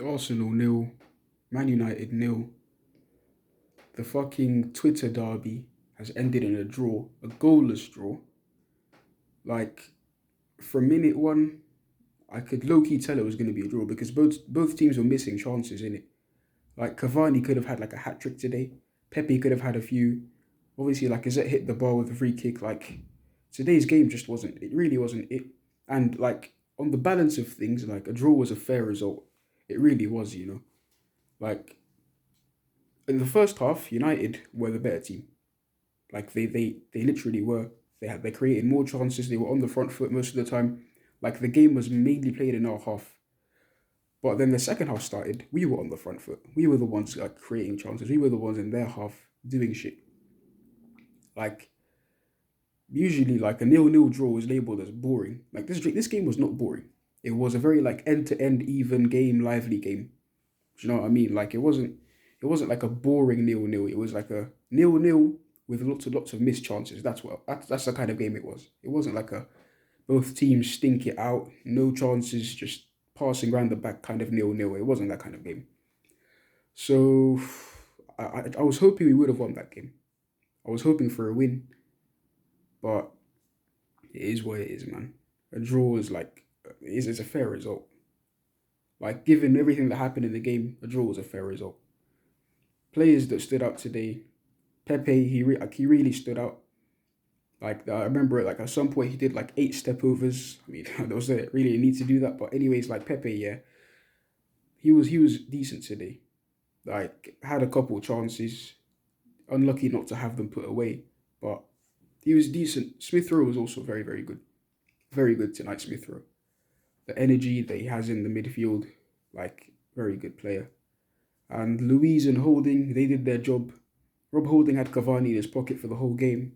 Arsenal nil, Man United nil. The fucking Twitter derby has ended in a draw, a goalless draw. Like from minute one, I could low key tell it was going to be a draw because both teams were missing chances in it. Like Cavani could have had like a hat trick today. Pepe could have had a few. Obviously, like Izet hit the bar with a free kick. Like today's game just wasn't. It really wasn't it. And like on the balance of things, like a draw was a fair result. It really was, you know. Like in the first half, United were the better team. Like they literally were. They created more chances. They were on the front foot most of the time. Like the game was mainly played in our half. But then the second half started. We were on the front foot. We were the ones like creating chances. We were the ones in their half doing shit. Like usually, like a nil-nil draw is labeled as boring. Like this game was not boring. It was a very like end-to-end even game, lively game. Do you know what I mean? Like it wasn't like a boring nil-nil. It was like a nil-nil with lots of missed chances. That's the kind of game it was. It wasn't like a both teams stink it out, no chances, just passing around the back kind of nil-nil. It wasn't that kind of game. So I was hoping we would have won that game. I was hoping for a win, but it is what it is, man. A draw is like is a fair result. Like given everything that happened in the game, a draw was a fair result. Players that stood out today, Pepe, he really stood out. Like I remember, like at some point he did like 8 stepovers. I mean, there was a really a need to do that, but anyways, like Pepe, yeah, he was decent today. Like had a couple of chances, unlucky not to have them put away, but he was decent. Smith Rowe was also very good, very good tonight. Smith Rowe, the energy that he has in the midfield, like very good player. And Louise and Holding, they did their job. Rob Holding had Cavani in his pocket for the whole game,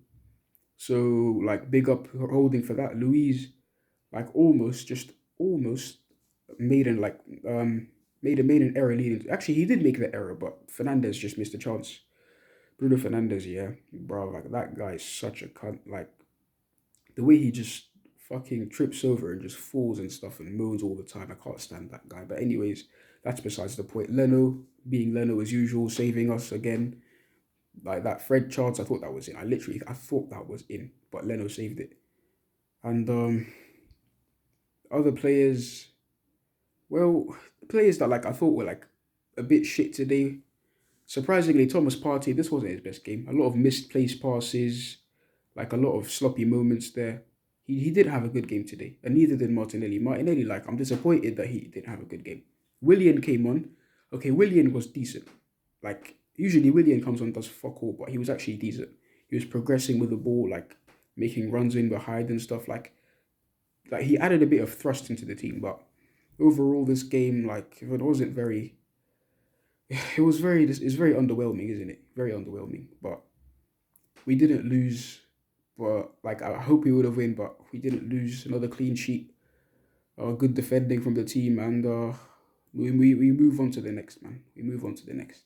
so like big up Holding for that. Louise like almost made an like made an error leading. Actually, he did make the error, but Fernandez just missed a chance. Bruno Fernandez, yeah, bro, like that guy is such a cunt. Like the way he just fucking trips over and just falls and stuff and moans all the time. I can't stand that guy. But anyways, that's besides the point. Leno being Leno as usual, saving us again. Like that Fred chance, I thought that was in. I thought that was in, but Leno saved it. And other players, well, players that like I thought were like a bit shit today. Surprisingly, Thomas Partey, this wasn't his best game. A lot of misplaced passes, like a lot of sloppy moments there. He did have a good game today, and neither did Martinelli. Martinelli, like, I'm disappointed that he didn't have a good game. Willian came on. Okay, Willian was decent. Like, usually Willian comes on, does fuck all, but he was actually decent. He was progressing with the ball, like, making runs in behind and stuff. Like he added a bit of thrust into the team, but overall, this game, like, it wasn't very. It's very underwhelming, isn't it? Very underwhelming. But we didn't lose. But like I hope we would have won, but we didn't lose. Another clean sheet. Good defending from the team, and we move on to the next, man. We move on to the next.